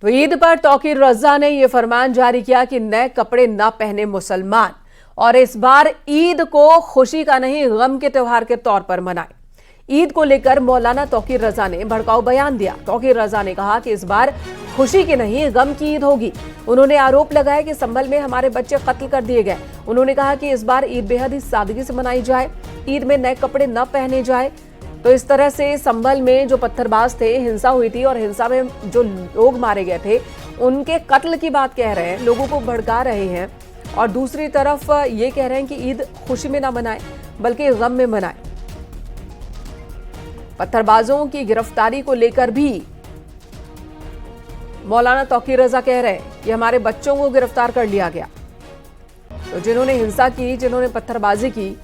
तो ईद पर तौकीर रज़ा ने यह फरमान जारी किया कि नए कपड़े न पहने मुसलमान और इस बार ईद को खुशी का नहीं गम के त्योहार के तौर पर मनाए। ईद को लेकर मौलाना तौकीर रज़ा ने भड़काऊ बयान दिया। तौकीर रज़ा ने कहा कि इस बार खुशी की नहीं गम की ईद होगी। उन्होंने आरोप लगाया कि संभल में हमारे बच्चे कत्ल कर दिए गए। उन्होंने कहा कि इस बार ईद बेहद ही सादगी से मनाई जाए, ईद में नए कपड़े न पहने जाए। तो इस तरह से संभल में जो पत्थरबाज थे, हिंसा हुई थी और हिंसा में जो लोग मारे गए थे उनके कत्ल की बात कह रहे हैं, लोगों को भड़का रहे हैं और दूसरी तरफ ये कह रहे हैं कि ईद खुशी में ना मनाए बल्कि गम में मनाए। पत्थरबाजों की गिरफ्तारी को लेकर भी मौलाना तौकीर रज़ा कह रहे हैं कि हमारे बच्चों को गिरफ्तार कर लिया गया। तो जिन्होंने हिंसा की, जिन्होंने पत्थरबाजी की,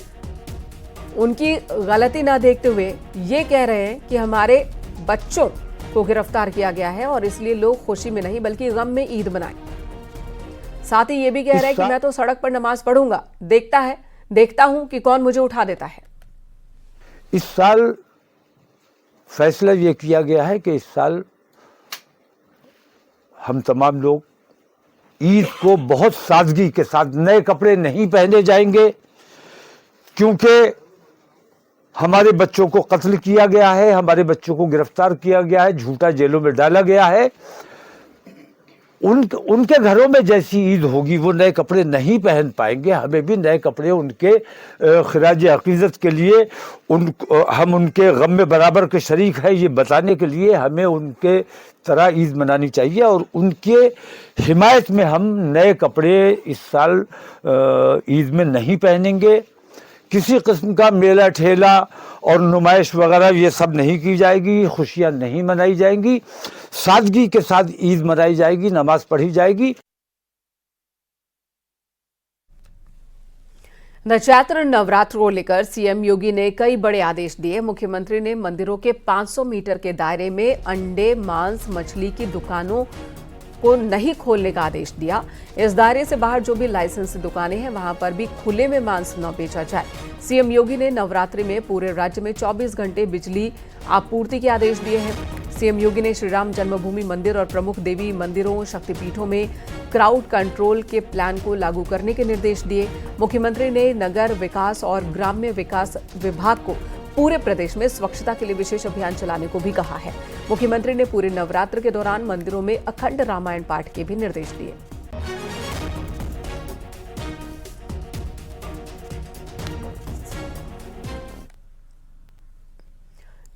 उनकी गलती ना देखते हुए ये कह रहे हैं कि हमारे बच्चों को गिरफ्तार किया गया है और इसलिए लोग खुशी में नहीं बल्कि गम में ईद मनाएं। साथ ही ये भी कह रहे हैं कि मैं तो सड़क पर नमाज पढ़ूंगा, देखता हूं कि कौन मुझे उठा देता है। इस साल फैसला ये किया गया है कि इस साल हम तमाम लोग ईद को बहुत सादगी के साथ नए कपड़े नहीं पहने जाएंगे, क्योंकि हमारे बच्चों को कत्ल किया गया है, हमारे बच्चों को गिरफ्तार किया गया है, झूठा जेलों में डाला गया है। उनके घरों में जैसी ईद होगी वो नए कपड़े नहीं पहन पाएंगे। हमें भी नए कपड़े उनके खिराज अकीदत के लिए हम उनके गम में बराबर के शरीक हैं ये बताने के लिए हमें उनके तरह ईद मनानी चाहिए और उनके हिमायत में हम नए कपड़े इस साल ईद में नहीं पहनेंगे। किसी किस्म का मेला ठेला और नुमाइश वगैरह ये सब नहीं की जाएगी, खुशियां नहीं मनाई जाएंगी, सादगी के साथ ईद मनाई जाएगी, नमाज पढ़ी जाएगी। चैत्र नवरात्र को लेकर सीएम योगी ने कई बड़े आदेश दिए। मुख्यमंत्री ने मंदिरों के 500 मीटर के दायरे में अंडे, मांस, मछली की दुकानों को नहीं खोलने का आदेश दिया। इस दायरे से बाहर जो भी लाइसेंस दुकानें हैं वहां पर भी खुले में मांस न बेचा जाए। सीएम योगी ने नवरात्रि में पूरे राज्य में 24 घंटे बिजली आपूर्ति के आदेश दिए हैं। सीएम योगी ने श्रीराम जन्मभूमि मंदिर और प्रमुख देवी मंदिरों, शक्तिपीठों में क्राउड कंट्रोल के प्लान को लागू करने के निर्देश दिए। मुख्यमंत्री ने नगर विकास और ग्राम्य विकास विभाग को पूरे प्रदेश में स्वच्छता के लिए विशेष अभियान चलाने को भी कहा है। मुख्यमंत्री ने पूरे नवरात्र के दौरान मंदिरों में अखंड रामायण पाठ के भी निर्देश दिए।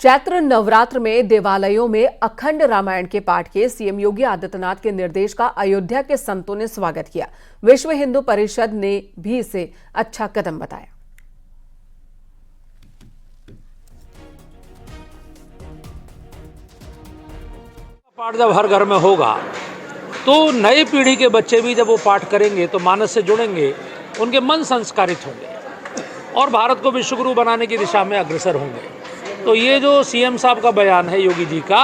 चैत्र नवरात्र में देवालयों में अखंड रामायण के पाठ के सीएम योगी आदित्यनाथ के निर्देश का अयोध्या के संतों ने स्वागत किया। विश्व हिंदू परिषद ने भी इसे अच्छा कदम बताया। पाठ जब हर घर में होगा तो नई पीढ़ी के बच्चे भी जब वो पाठ करेंगे तो मानस से जुड़ेंगे, उनके मन संस्कारित होंगे और भारत को विश्वगुरु बनाने की दिशा में अग्रसर होंगे। तो ये जो सीएम साहब का बयान है योगी जी का,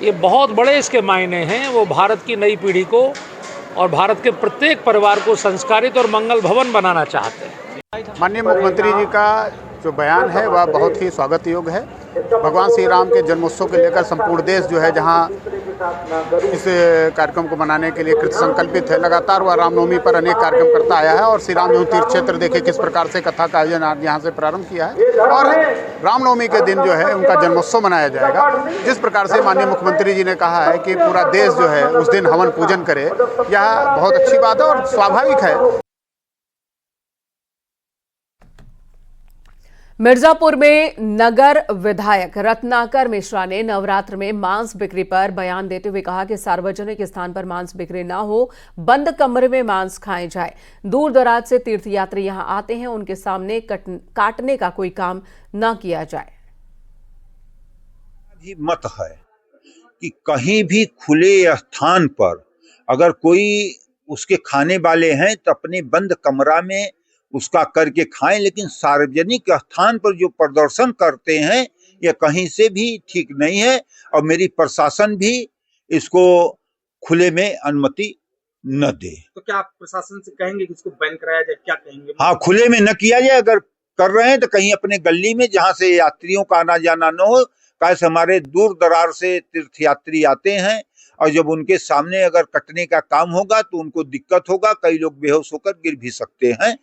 ये बहुत बड़े इसके मायने हैं। वो भारत की नई पीढ़ी को और भारत के प्रत्येक परिवार को संस्कारित और मंगल भवन बनाना चाहते हैं। माननीय मुख्यमंत्री जी का जो बयान है वह बहुत ही स्वागत योग्य है। भगवान श्री राम के जन्मोत्सव के लेकर संपूर्ण देश जो है जहां इस कार्यक्रम को मनाने के लिए कृत संकल्पित है। लगातार वह रामनवमी पर अनेक कार्यक्रम करता आया है और श्री राम जन्म तीर्थ क्षेत्र देखे किस प्रकार से कथा का आयोजन आज यहाँ से प्रारंभ किया है और रामनवमी के दिन जो है उनका जन्मोत्सव मनाया जाएगा। जिस प्रकार से माननीय मुख्यमंत्री जी ने कहा है कि पूरा देश जो है उस दिन हवन पूजन करे, यह बहुत अच्छी बात है और स्वाभाविक है। मिर्जापुर में नगर विधायक रत्नाकर मिश्रा ने नवरात्र में मांस बिक्री पर बयान देते हुए कहा कि सार्वजनिक स्थान पर मांस बिक्री न हो, बंद कमरे में मांस खाए जाए। दूर दराज से तीर्थयात्री यहां आते हैं, उनके सामने काटने का कोई काम न किया जाए। भी मत है कि कहीं भी खुले स्थान पर अगर कोई उसके खाने वाले हैं तो अपने बंद कमरा में उसका करके खाएं, लेकिन सार्वजनिक स्थान पर जो प्रदर्शन करते हैं यह कहीं से भी ठीक नहीं है और मेरी प्रशासन भी इसको खुले में अनुमति न दे। तो क्या आप प्रशासन से कहेंगे कि इसको बैन कराया जाए, क्या कहेंगे? हाँ, खुले में न किया जाए। अगर कर रहे हैं तो कहीं अपने गली में जहाँ से यात्रियों का आना जाना न हो, कैसे हमारे दूर दरार से तीर्थयात्री आते हैं और जब उनके सामने अगर कटने का काम होगा तो उनको दिक्कत होगा, कई लोग बेहोश होकर गिर भी सकते हैं।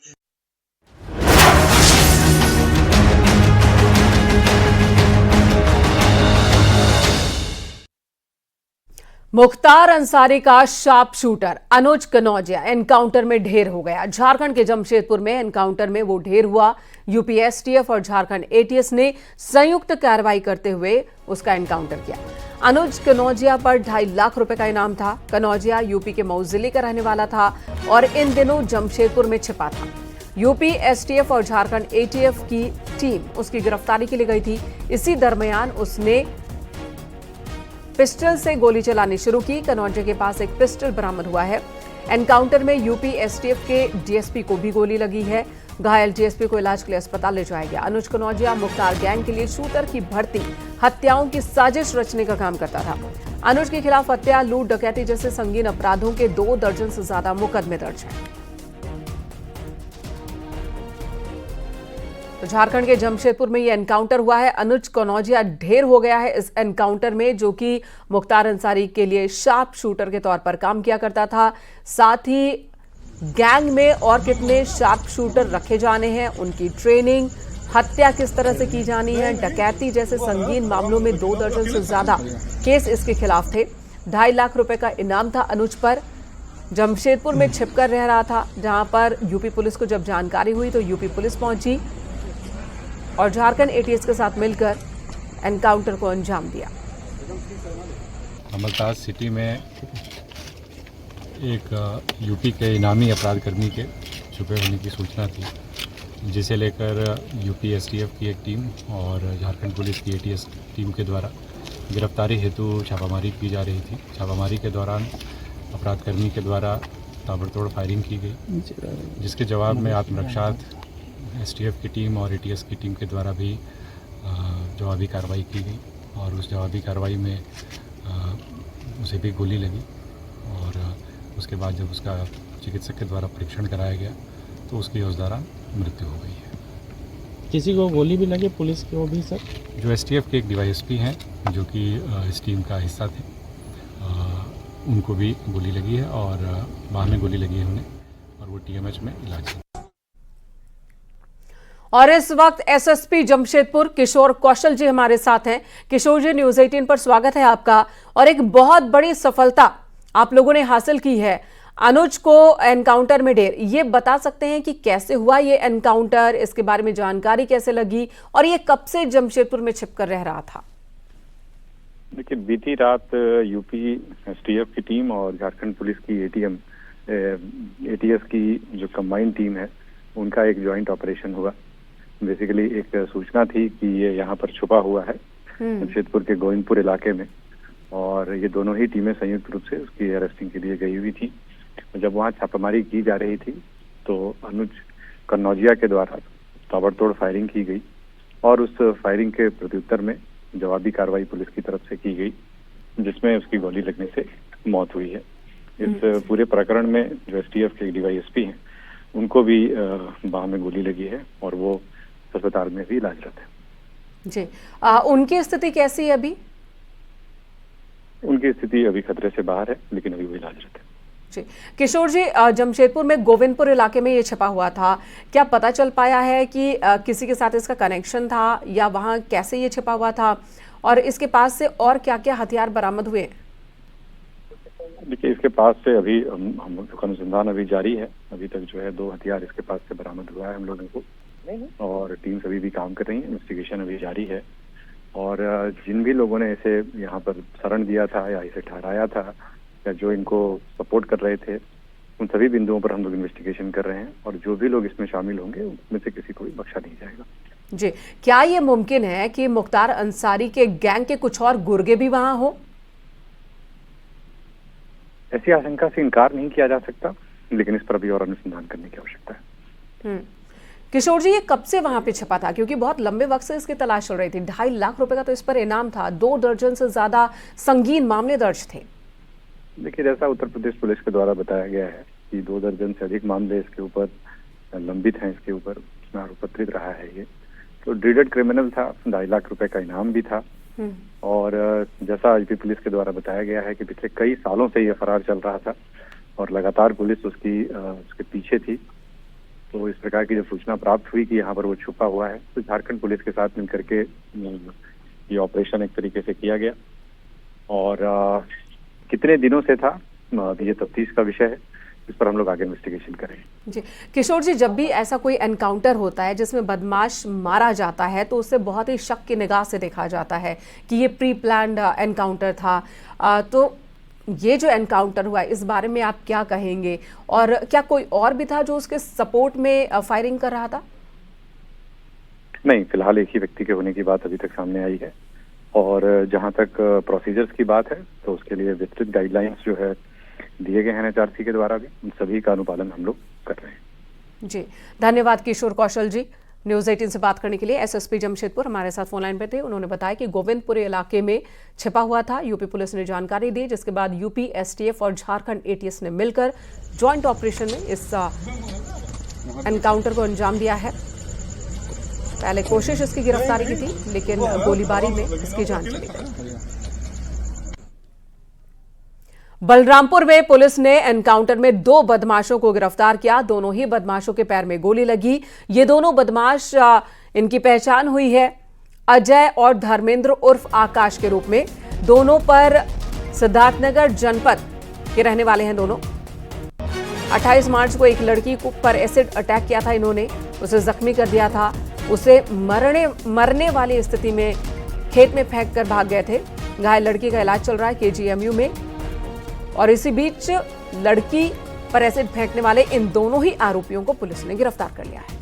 मुख्तार अंसारी का शार्प शूटर अनुज कनौजिया एनकाउंटर में ढेर हो गया। झारखंड के जमशेदपुर में एनकाउंटर में वो ढेर हुआ। यूपी एसटीएफ और झारखंड एटीएस ने संयुक्त कार्रवाई करते हुए उसका एनकाउंटर किया। अनुज कनौजिया पर 2.5 लाख रुपए का इनाम था। कनौजिया यूपी के मऊ जिले का रहने वाला था और इन दिनों जमशेदपुर में छिपा था। यूपी एसटीएफ और झारखंड एटीएफ की टीम उसकी गिरफ्तारी के लिए गई थी। इसी दरमियान उसने पिस्टल से गोली चलानी शुरू की। कनौजिया के पास एक पिस्टल बरामद हुआ है। एनकाउंटर में यूपी एसटीएफ के डीएसपी को भी गोली लगी है। घायल डीएसपी को इलाज के लिए अस्पताल ले जाया गया। अनुज कनौजिया मुख्तार गैंग के लिए शूटर की भर्ती, हत्याओं की साजिश रचने का काम करता था। अनुज के खिलाफ हत्या, लूट, डकैती जैसे संगीन अपराधों के 2 दर्जन से ज्यादा मुकदमे दर्ज हैं। तो झारखंड के जमशेदपुर में यह एनकाउंटर हुआ है। अनुज कनौजिया ढेर हो गया है इस एनकाउंटर में, जो कि मुख्तार अंसारी के लिए शार्प शूटर के तौर पर काम किया करता था। साथ ही गैंग में और कितने शार्प शूटर रखे जाने हैं, उनकी ट्रेनिंग, हत्या किस तरह से की जानी है, डकैती जैसे संगीन मामलों में 2 दर्जन से ज्यादा केस इसके खिलाफ थे। 2.5 लाख रुपए का इनाम था अनुज पर। जमशेदपुर में छिपकर रह रहा था, जहां पर यूपी पुलिस को जब जानकारी हुई तो यूपी पुलिस पहुंची और झारखंड एटीएस के साथ मिलकर एनकाउंटर को अंजाम दिया। अमलताज सिटी में एक यूपी के इनामी अपराध कर्मी के छुपे होने की सूचना थी, जिसे लेकर यूपी एसटीएफ की एक टीम और झारखंड पुलिस की एटीएस टीम के द्वारा गिरफ्तारी हेतु छापामारी की जा रही थी। छापामारी के दौरान अपराध कर्मी के द्वारा ताबड़तोड़ फायरिंग की गई, जिसके जवाब में आत्मरक्षार्थ एसटीएफ की टीम और एटीएस की टीम के द्वारा भी जवाबी कार्रवाई की गई और उस जवाबी कार्रवाई में उसे भी गोली लगी और उसके बाद जब उसका चिकित्सक के द्वारा परीक्षण कराया गया तो उसकी उस दौरान मृत्यु हो गई है। किसी को गोली भी लगी, पुलिस को भी सर? जो एसटीएफ के एक डीवाईएसपी हैं जो कि इस टीम का हिस्सा थे, उनको भी गोली लगी है और बाह में गोली लगी है उन्हें और वो टीएमएच में इलाज है। और इस वक्त एसएसपी जमशेदपुर किशोर कौशल जी हमारे साथ हैं। किशोर जी, न्यूज़ 18 पर स्वागत है आपका। और एक बहुत बड़ी सफलता आप लोगों ने हासिल की है, अनुज को एनकाउंटर में ढेर। ये बता सकते हैं कि कैसे हुआ ये एनकाउंटर, इसके बारे में जानकारी कैसे लगी और ये कब से जमशेदपुर में छिपकर रह रहा था? देखिए, बीती रात यूपी एसटीएफ की टीम और झारखंड पुलिस की एटीएस की जो कंबाइंड टीम है, उनका एक ज्वाइंट ऑपरेशन हुआ। बेसिकली एक सूचना थी कि ये यहाँ पर छुपा हुआ है जमशेदपुर के गोविंदपुर इलाके में, और ये दोनों ही टीमें संयुक्त रूप से उसकी अरेस्टिंग के लिए गई हुई थी। जब वहाँ छापामारी की जा रही थी तो अनुज कनौजिया के द्वारा ताबड़तोड़ फायरिंग की गई और उस फायरिंग के प्रत्युत्तर में जवाबी कार्रवाई पुलिस की तरफ से की गई, जिसमें उसकी गोली लगने से मौत हुई है। इस पूरे प्रकरण में जो एसटीएफ के डीवाईएसपी हैं, उनको भी बाह में गोली लगी है और वो अस्पताल में भी इलाजरत है। जी, उनकी स्थिति कैसी है अभी? उनकी स्थिति अभी खतरे से बाहर है, लेकिन अभी वो इलाजरत है। जी, किशोर जी, जमशेदपुर में गोविंदपुर इलाके में ये छपा हुआ था, क्या पता चल पाया है कि किसी के साथ इसका कनेक्शन था या वहां कैसे ये छपा हुआ था, और इसके पास से और क्या क्या हथियार बरामद हुए? देखिए, इसके पास से अभी हम लोग का अनुसंधान अभी जारी है। अभी तक जो है 2 हथियार इसके पास से बरामद हुआ है हम लोगों को, और टीम अभी भी काम कर रही है, इन्वेस्टिगेशन अभी जारी है। और जिन भी लोगों ने इसे यहाँ पर शरण दिया था या इसे ठहराया था या जो इनको सपोर्ट कर रहे थे, उन सभी बिंदुओं पर हम लोग इन्वेस्टिगेशन कर रहे हैं और जो भी लोग इसमें शामिल होंगे उनमें से किसी को भी बख्शा नहीं जाएगा। जी, क्या ये मुमकिन है कि मुख्तार अंसारी के गैंग के कुछ और गुर्गे भी वहां हो? ऐसी आशंका से इनकार नहीं किया जा सकता, लेकिन इस पर भी और अनुसंधान करने की आवश्यकता है। किशोर जी, ये कब से वहां पे छपा था? क्योंकि बहुत लंबे वक्त से इसकी तलाश चल रही थी। 2.5 लाख रुपए का तो इस पर इनाम था, 2 दर्जन से ज्यादा संगीन मामले दर्ज थे। देखिए, जैसा उत्तर प्रदेश पुलिस के द्वारा बताया गया है कि 2 दर्जन से अधिक मामले इसके ऊपर लंबित हैं, इसके ऊपर इसमें आरोप पत्रित रहा है ये। तो ड्रीडेड क्रिमिनल था, 2.5 लाख रुपए का इनाम भी था और जैसा यूपी पुलिस के द्वारा बताया गया है कि पिछले कई सालों से ये फरार चल रहा था और लगातार पुलिस उसके पीछे थी। तो इस प्रकार की जब सूचना प्राप्त हुई कि यहाँ पर वो छुपा हुआ है, तो झारखंड पुलिस के साथ मिलकर के ये ऑपरेशन एक तरीके से किया गया। और कितने दिनों से था ये तफ्तीश का विषय है, इस पर हम लोग आगे इन्वेस्टिगेशन करेंगे। जी किशोर जी, जब भी ऐसा कोई एनकाउंटर होता है जिसमें बदमाश मारा जाता है तो उसे बहुत ही शक की निगाह से देखा जाता है कि ये प्री प्लान्ड एनकाउंटर था। तो ये जो एनकाउंटर हुआ इस बारे में आप क्या कहेंगे, और क्या कोई और भी था जो उसके सपोर्ट में फायरिंग कर रहा था? नहीं, फिलहाल एक ही व्यक्ति के होने की बात अभी तक सामने आई है। और जहां तक प्रोसीजर्स की बात है तो उसके लिए विस्तृत गाइडलाइंस जो है दिए गए हैं एनएचआरसी के द्वारा भी, उन सभी का अनुपालन हम लोग कर रहे हैं। जी धन्यवाद किशोर कौशल जी। न्यूज़ 18 से बात करने के लिए एसएसपी जमशेदपुर हमारे साथ फोन लाइन पे थे। उन्होंने बताया कि गोविंदपुर इलाके में छिपा हुआ था। यूपी पुलिस ने जानकारी दी, जिसके बाद यूपी एसटीएफ और झारखंड एटीएस ने मिलकर ज्वाइंट ऑपरेशन में इस एनकाउंटर को अंजाम दिया है। पहले कोशिश इसकी गिरफ्तारी की थी, लेकिन गोलीबारी में इसकी जान चली गई। बलरामपुर में पुलिस ने एनकाउंटर में 2 बदमाशों को गिरफ्तार किया। दोनों ही बदमाशों के पैर में गोली लगी। ये दोनों बदमाश, इनकी पहचान हुई है अजय और धर्मेंद्र उर्फ आकाश के रूप में। दोनों पर सिद्धार्थनगर जनपद के रहने वाले हैं दोनों। 28 मार्च को एक लड़की को पर एसिड अटैक किया था इन्होंने, उसे जख्मी कर दिया था। उसे मरने वाली स्थिति में खेत में फेंक कर भाग गए थे। घायल लड़की का इलाज चल रहा है केजीएमयू में। और इसी बीच लड़की पर एसिड फेंकने वाले इन दोनों ही आरोपियों को पुलिस ने गिरफ्तार कर लिया है।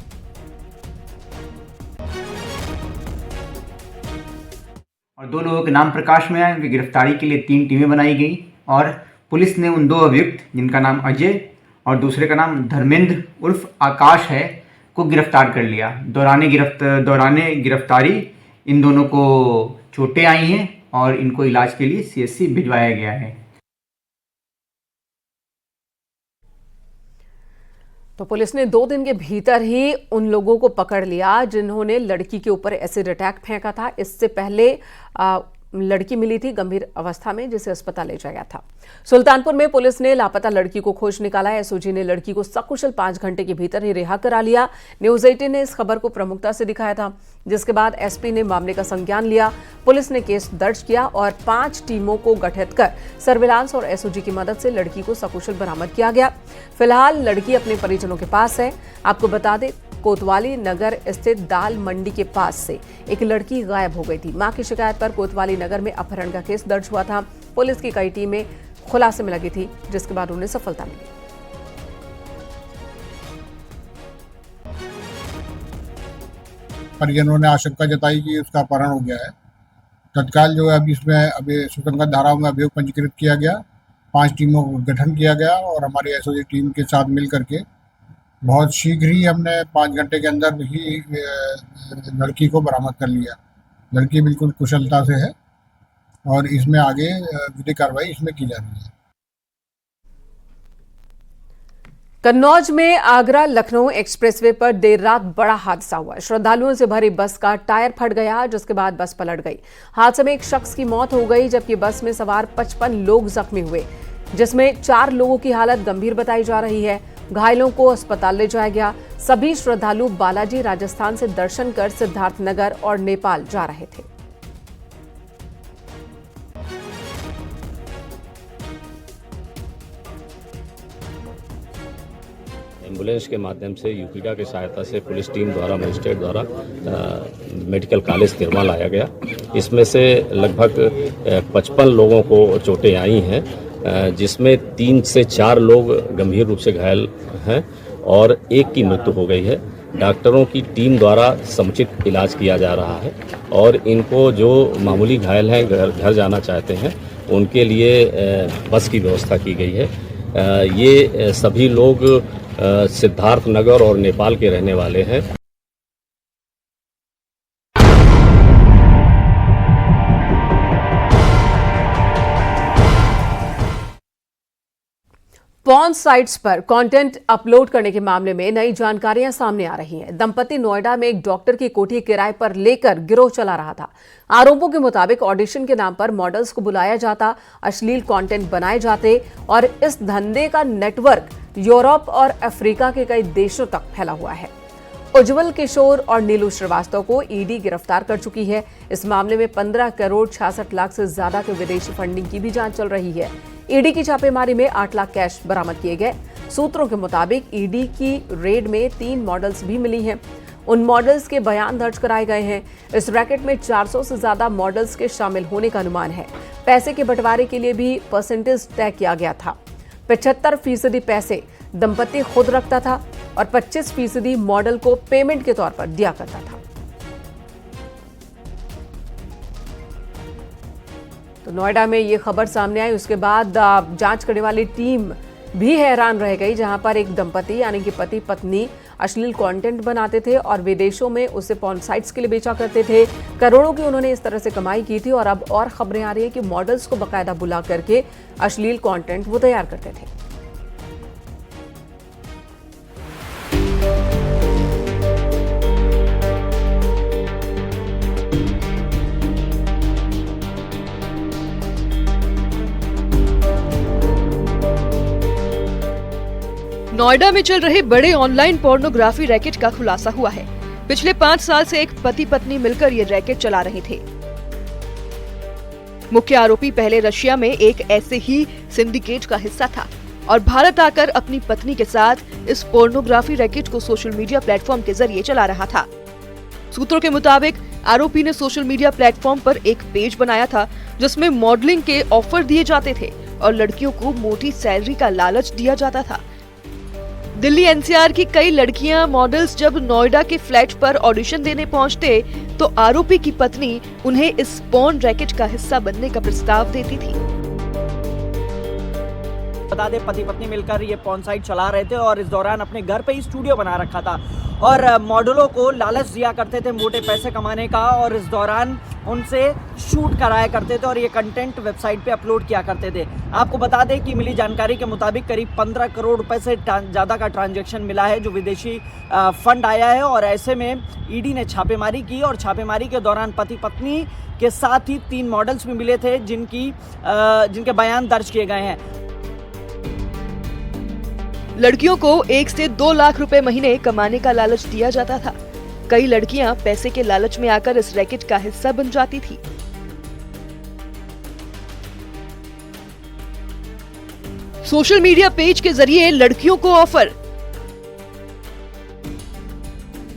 और 2 लोगों के नाम प्रकाश में आए। उनकी गिरफ्तारी के लिए 3 टीमें बनाई गई और पुलिस ने उन 2 अभियुक्त, जिनका नाम अजय और दूसरे का नाम धर्मेंद्र उर्फ आकाश है, को गिरफ्तार कर लिया। दौराने गिरफ्तारी इन दोनों को चोटें आई हैं और इनको इलाज के लिए सीएससी भिजवाया गया है। तो पुलिस ने 2 दिन के भीतर ही उन लोगों को पकड़ लिया जिन्होंने लड़की के ऊपर एसिड अटैक फेंका था। इससे पहले लड़की मिली थी गंभीर अवस्था में, जिसे अस्पताल ले जाया गया था। सुल्तानपुर में पुलिस ने लापता लड़की को खोज निकाला। एसओजी ने लड़की को सकुशल 5 घंटे के भीतर ही रिहा करा लिया। न्यूज़ 18 ने इस खबर को प्रमुखता से दिखाया था, जिसके बाद एसपी ने मामले का संज्ञान लिया। पुलिस ने केस दर्ज किया और 5 टीमों को गठित कर सर्विलांस और एसओजी की मदद से लड़की को सकुशल बरामद किया गया। फिलहाल लड़की अपने परिजनों के पास है। आपको बता दें, कोतवाली नगर स्थित दाल मंडी के पास से एक लड़की गायब हो गई थी। मां की शिकायत पर कोतवाली नगर में अपहरण का केस दर्ज हुआ था। पुलिस की कई टीमें खुलासे में लगी थी, जिसके बाद उन्हें सफलता मिली। परिजनों ने आशंका जताई कि उसका अपहरण हो गया है। तत्काल जो है अभी सुसंगत धाराओं में अभियोग पंजीकृत किया गया। 5 टीमों का गठन किया गया और हमारी एसओजी टीम के साथ मिल करके बहुत शीघ्र ही हमने 5 घंटे के अंदर ही लड़की को बरामद कर लिया। लड़की बिल्कुल कुशलता से है और इसमें आगे विधिक कार्रवाई इसमें की जा रही है। कन्नौज में आगरा लखनऊ एक्सप्रेसवे पर देर रात बड़ा हादसा हुआ। श्रद्धालुओं से भरी बस का टायर फट गया, जिसके बाद बस पलट गई। हादसे में एक शख्स की मौत हो गई, जबकि बस में सवार 55 लोग जख्मी हुए, जिसमें 4 लोगों की हालत गंभीर बताई जा रही है। घायलों को अस्पताल ले जाया गया। सभी श्रद्धालु बालाजी राजस्थान से दर्शन कर सिद्धार्थनगर और नेपाल जा रहे थे। एम्बुलेंस के माध्यम से यूपीडा की सहायता से पुलिस टीम द्वारा, मजिस्ट्रेट द्वारा मेडिकल कॉलेज तिरमा लाया गया। इसमें से लगभग 55 लोगों को चोटें आई हैं, जिसमें 3 से 4 लोग गंभीर रूप से घायल हैं और 1 की मृत्यु हो गई है। डॉक्टरों की टीम द्वारा समुचित इलाज किया जा रहा है और इनको जो मामूली घायल हैं, घर जाना चाहते हैं, उनके लिए बस की व्यवस्था की गई है। ये सभी लोग सिद्धार्थनगर और नेपाल के रहने वाले हैं। पॉर्न साइट्स पर कंटेंट अपलोड करने के मामले में नई जानकारियां सामने आ रही हैं। दंपति नोएडा में एक डॉक्टर की कोठी किराए पर लेकर गिरोह चला रहा था। आरोपों के मुताबिक ऑडिशन के नाम पर मॉडल्स को बुलाया जाता, अश्लील कंटेंट बनाए जाते और इस धंधे का नेटवर्क यूरोप और अफ्रीका के कई देशों तक फैला हुआ है। उज्जवल किशोर और नीलू श्रीवास्तव को ईडी गिरफ्तार कर चुकी है। इस मामले में 15 करोड़ 66 लाख से ज्यादा के विदेशी फंडिंग की भी जांच चल रही है। ईडी की छापेमारी में 8 लाख कैश बरामद किए गए। सूत्रों के मुताबिक ईडी की रेड में 3 मॉडल्स भी मिली हैं। उन मॉडल्स के बयान दर्ज कराए गए हैं। इस रैकेट में 400 से ज्यादा मॉडल्स के शामिल होने का अनुमान है। पैसे के बंटवारे के लिए भी परसेंटेज तय किया गया था। 75% पैसे दंपति खुद रखता था और 25% मॉडल को पेमेंट के तौर पर दिया करता था। तो नोएडा में ये खबर सामने आई, उसके बाद जांच करने वाली टीम भी हैरान रह गई, जहां पर एक दंपति यानी कि पति पत्नी अश्लील कंटेंट बनाते थे और विदेशों में उसे पॉर्न साइट्स के लिए बेचा करते थे। करोड़ों की उन्होंने इस तरह से कमाई की थी और अब और खबरें आ रही है कि मॉडल्स को बाकायदा बुला करके अश्लील कंटेंट वो तैयार करते थे। नोएडा में चल रहे बड़े ऑनलाइन पोर्नोग्राफी रैकेट का खुलासा हुआ है। पिछले 5 साल से एक पति पत्नी मिलकर ये रैकेट चला रहे थे। मुख्य आरोपी पहले रशिया में एक ऐसे ही सिंडिकेट का हिस्सा था और भारत आकर अपनी पत्नी के साथ इस पोर्नोग्राफी रैकेट को सोशल मीडिया प्लेटफॉर्म के जरिए चला रहा था। सूत्रों के मुताबिक आरोपी ने सोशल मीडिया प्लेटफॉर्म पर एक पेज बनाया था जिसमें मॉडलिंग के ऑफर दिए जाते थे और लड़कियों को मोटी सैलरी का लालच दिया जाता था। दिल्ली एनसीआर की कई लड़कियां मॉडल्स जब नोएडा के फ्लैट पर ऑडिशन देने पहुंचते तो आरोपी की पत्नी उन्हें इस पॉर्न रैकेट का हिस्सा बनने का प्रस्ताव देती थी। बता दें, पति पत्नी मिलकर ये पॉर्न साइट चला रहे थे और इस दौरान अपने घर पे ही स्टूडियो बना रखा था और मॉडलों को लालच दिया करते थे मोटे पैसे कमाने का और इस दौरान उनसे शूट कराया करते थे और ये कंटेंट वेबसाइट पे अपलोड किया करते थे। आपको बता दें कि मिली जानकारी के मुताबिक करीब 15 करोड़ रुपए से ज़्यादा का ट्रांजैक्शन मिला है जो विदेशी फंड आया है और ऐसे में ईडी ने छापेमारी की और छापेमारी के दौरान पति पत्नी के साथ ही 3 मॉडल्स भी मिले थे जिनके बयान दर्ज किए गए हैं। लड़कियों को 1 से 2 लाख रुपए महीने कमाने का लालच दिया जाता था। कई लड़कियां पैसे के लालच में आकर इस रैकेट का हिस्सा बन जाती थी। सोशल मीडिया पेज के जरिए लड़कियों को ऑफर,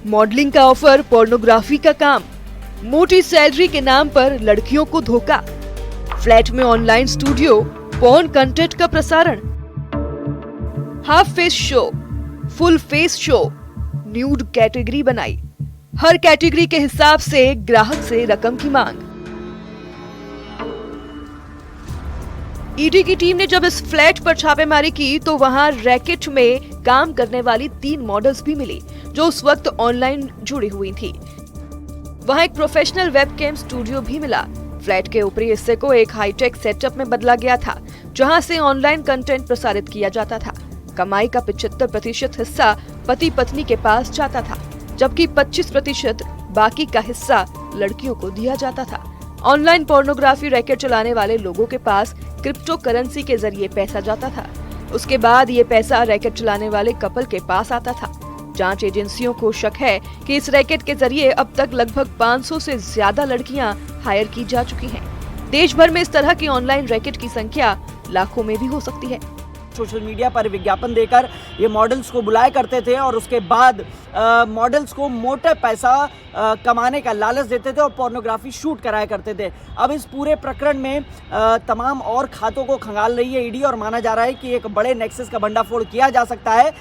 मॉडलिंग का ऑफर, पोर्नोग्राफी का काम, मोटी सैलरी के नाम पर लड़कियों को धोखा, फ्लैट में ऑनलाइन स्टूडियो, पॉर्न कंटेंट का प्रसारण, half face show, full face show, nude category बनाई, हर कैटेगरी के हिसाब से ग्राहक से रकम की मांग। ईडी की टीम ने जब इस फ्लैट पर छापेमारी की तो वहां रैकेट में काम करने वाली 3 मॉडल्स भी मिली जो उस वक्त ऑनलाइन जुड़ी हुई थी। वहां एक प्रोफेशनल वेबकैम स्टूडियो भी मिला। फ्लैट के ऊपरी हिस्से को एक हाईटेक सेटअप में बदला गया था जहां से ऑनलाइन कंटेंट प्रसारित किया जाता था। कमाई का 75% हिस्सा पति पत्नी के पास जाता था जबकि 25% बाकी का हिस्सा लड़कियों को दिया जाता था। ऑनलाइन पोर्नोग्राफी रैकेट चलाने वाले लोगों के पास क्रिप्टो करेंसी के जरिए पैसा जाता था। उसके बाद ये पैसा रैकेट चलाने वाले कपल के पास आता था। जांच एजेंसियों को शक है कि इस रैकेट के जरिए अब तक लगभग 500 से ज्यादा लड़कियां हायर की जा चुकी हैं। देश भर में इस तरह की ऑनलाइन रैकेट की संख्या लाखों में भी हो सकती है। सोशल मीडिया पर विज्ञापन देकर ये मॉडल्स को बुलाया करते थे और उसके बाद मॉडल्स को मोटे पैसा कमाने का लालच देते थे और पोर्नोग्राफी शूट कराया करते थे। अब इस पूरे प्रकरण में तमाम और खातों को खंगाल रही है ईडी और माना जा रहा है कि एक बड़े नेक्सस का भंडाफोड़ किया जा सकता है।